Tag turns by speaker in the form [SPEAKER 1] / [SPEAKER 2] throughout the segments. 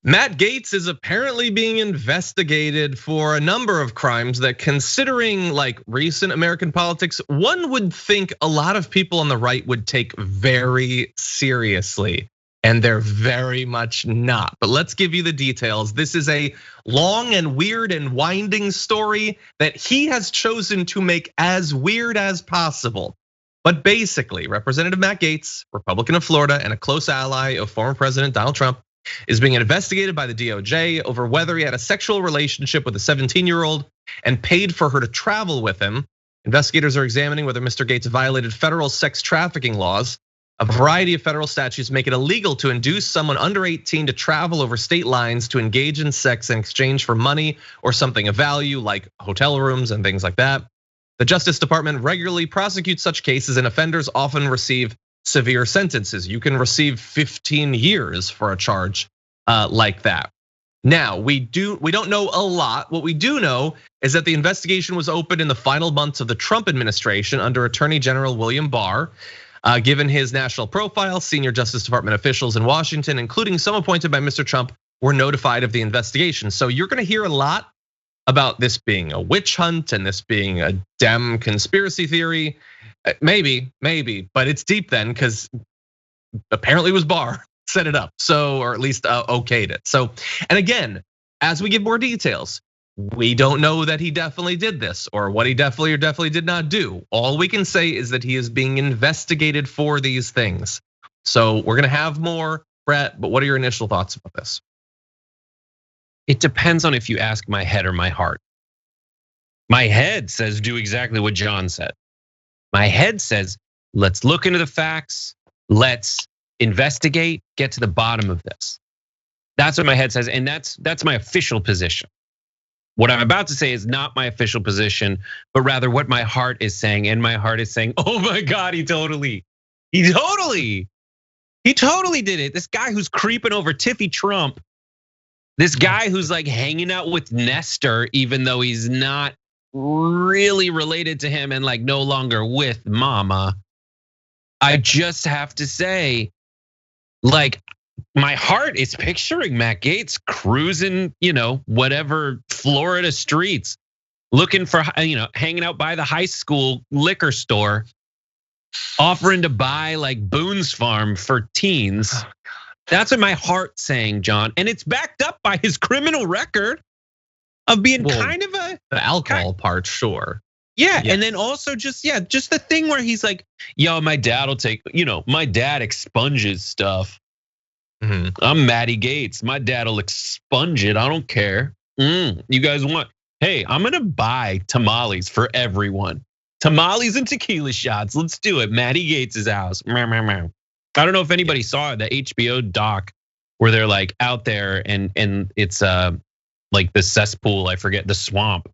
[SPEAKER 1] Matt Gaetz is apparently being investigated for a number of crimes that, considering like recent American politics, one would think a lot of people on the right would take very seriously. And they're very much not. But let's give you the details. This is a long and weird and winding story that he has chosen to make as weird as possible. But basically, Representative Matt Gaetz, Republican of Florida and a close ally of former President Donald Trump, is being investigated by the DOJ over whether he had a sexual relationship with a 17-year-old and paid for her to travel with him. Investigators are examining whether Mr. Gaetz violated federal sex trafficking laws. A variety of federal statutes make it illegal to induce someone under 18 to travel over state lines to engage in sex in exchange for money or something of value like hotel rooms and things like that. The Justice Department regularly prosecutes such cases, and offenders often receive severe sentences. You can receive 15 years for a charge like that. Now, we don't know a lot. What we do know is that the investigation was opened in the final months of the Trump administration under Attorney General William Barr. Given his national profile, senior Justice Department officials in Washington, including some appointed by Mr. Trump, were notified of the investigation. So you're gonna hear a lot about this being a witch hunt and this being a Dem conspiracy theory. Maybe, but it's deep then, because apparently it was Barr set it up, so, or at least okayed it. So, and again, as we give more details, we don't know that he definitely did this or what he definitely or definitely did not do. All we can say is that he is being investigated for these things. So we're gonna have more, Brett, but what are your initial thoughts about this?
[SPEAKER 2] It depends on if you ask my head or my heart. My head says do exactly what John said. My head says, let's look into the facts, let's investigate, get to the bottom of this. That's what my head says, and that's my official position. What I'm about to say is not my official position, but rather what my heart is saying. And my heart is saying, oh my God, he totally did it. This guy who's creeping over Tiffy Trump, this guy who's like hanging out with Nestor, even though he's not really related to him and like no longer with Mama. I just have to say, like, my heart is picturing Matt Gaetz cruising, whatever Florida streets, looking for, hanging out by the high school liquor store, offering to buy like Boone's Farm for teens. That's what my heart's saying, John. And it's backed up by his criminal record of being kind of the
[SPEAKER 1] alcohol part, sure.
[SPEAKER 2] Yeah, and then also just the thing where he's like, yo, my dad will take, my dad expunges stuff. I'm Matty Gaetz. My dad'll expunge it. I don't care. You guys want? Hey, I'm gonna buy tamales for everyone. Tamales and tequila shots. Let's do it. Matty Gaetz' house. I don't know if anybody saw the HBO doc where they're like out there and it's like the cesspool. I forget, the swamp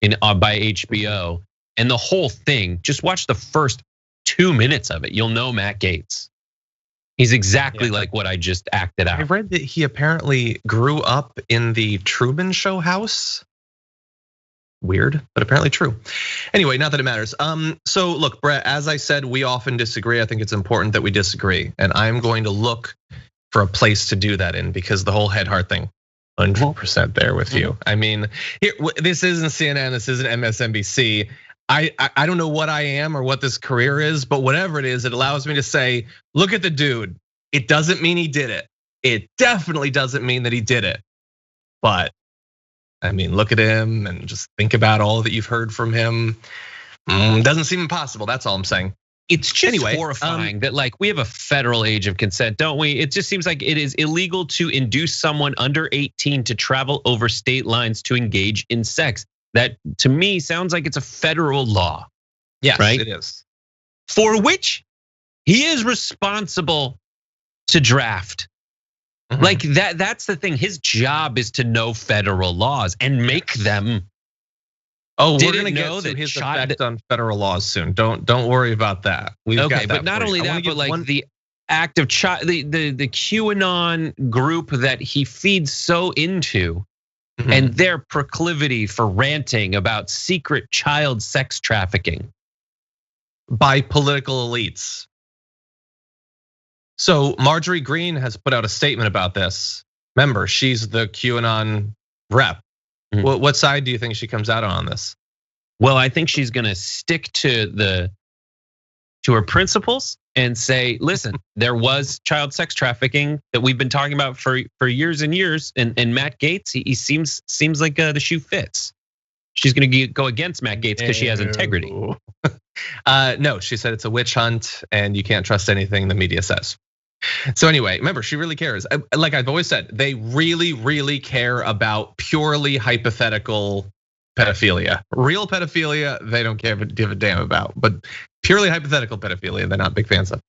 [SPEAKER 2] by HBO, and the whole thing. Just watch the first 2 minutes of it. You'll know Matt Gaetz. He's exactly like what I just acted out.
[SPEAKER 1] I read that he apparently grew up in the Truman Show house. Weird, but apparently true. Anyway, not that it matters. So look, Brett, as I said, we often disagree. I think it's important that we disagree. And I'm going to look for a place to do that in, because the whole head heart thing, 100% there with you. I mean, this isn't CNN, this isn't MSNBC. I don't know what I am or what this career is, but whatever it is, it allows me to say, look at the dude. It doesn't mean he did it. It definitely doesn't mean that he did it. But I mean, look at him and just think about all that you've heard from him. Doesn't seem impossible, that's all I'm saying.
[SPEAKER 2] It's just horrifying that like we have a federal age of consent, don't we? It just seems like it is illegal to induce someone under 18 to travel over state lines to engage in sex. That to me sounds like it's a federal law.
[SPEAKER 1] Yes,
[SPEAKER 2] right?
[SPEAKER 1] It is.
[SPEAKER 2] For which he is responsible to draft. Like that's the thing. His job is to know federal laws and make them.
[SPEAKER 1] Oh, we're gonna get to his effect on federal laws soon. Don't worry about that.
[SPEAKER 2] Okay, but not only that, but like the act of the QAnon group that he feeds so into. And their proclivity for ranting about secret child sex trafficking
[SPEAKER 1] by political elites. So Marjorie Greene has put out a statement about this. Remember, she's the QAnon rep. What side do you think she comes out on this?
[SPEAKER 2] Well, I think she's gonna stick to her principles and say, listen, there was child sex trafficking that we've been talking about for years and years. And Matt Gaetz, he seems like the shoe fits. She's gonna go against Matt Gaetz because she has integrity.
[SPEAKER 1] No, she said it's a witch hunt and you can't trust anything the media says. So anyway, remember, she really cares. Like I've always said, they really, really care about purely hypothetical pedophilia. Real pedophilia, they don't give a damn about, but purely hypothetical pedophilia, they're not big fans of.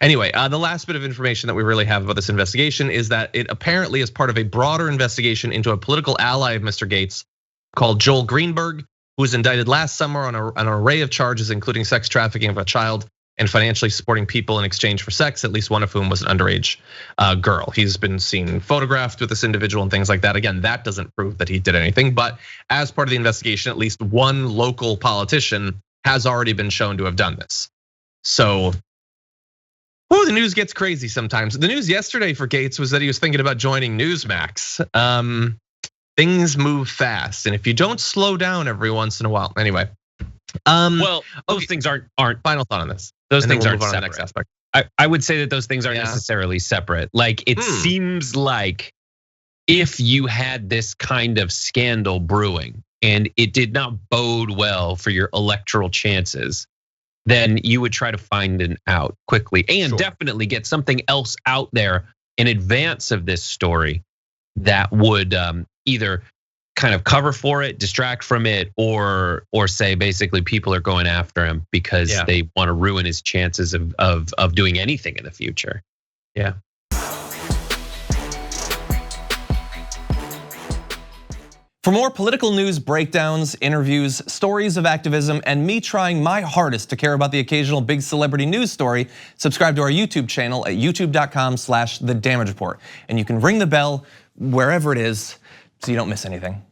[SPEAKER 1] Anyway, the last bit of information that we really have about this investigation is that it apparently is part of a broader investigation into a political ally of Mr. Gaetz called Joel Greenberg, who was indicted last summer on an array of charges, including sex trafficking of a child and financially supporting people in exchange for sex, at least one of whom was an underage girl. He's been seen photographed with this individual and things like that. Again, that doesn't prove that he did anything, but as part of the investigation, at least one local politician has already been shown to have done this. So, the news gets crazy sometimes. The news yesterday for Gaetz was that he was thinking about joining Newsmax. Things move fast, and if you don't slow down every once in a while, anyway.
[SPEAKER 2] Well, those things aren't
[SPEAKER 1] final thought on this.
[SPEAKER 2] Those things aren't separate.
[SPEAKER 1] The next aspect.
[SPEAKER 2] I would say that those things aren't necessarily separate. Like it seems like if you had this kind of scandal brewing and it did not bode well for your electoral chances, then you would try to find an out quickly and definitely get something else out there in advance of this story that would either kind of cover for it, distract from it, or say basically people are going after him because they want to ruin his chances of doing anything in the future.
[SPEAKER 1] Yeah.
[SPEAKER 3] For more political news breakdowns, interviews, stories of activism, and me trying my hardest to care about the occasional big celebrity news story, subscribe to our YouTube channel at youtube.com/The Damage Report. And you can ring the bell wherever it is so you don't miss anything.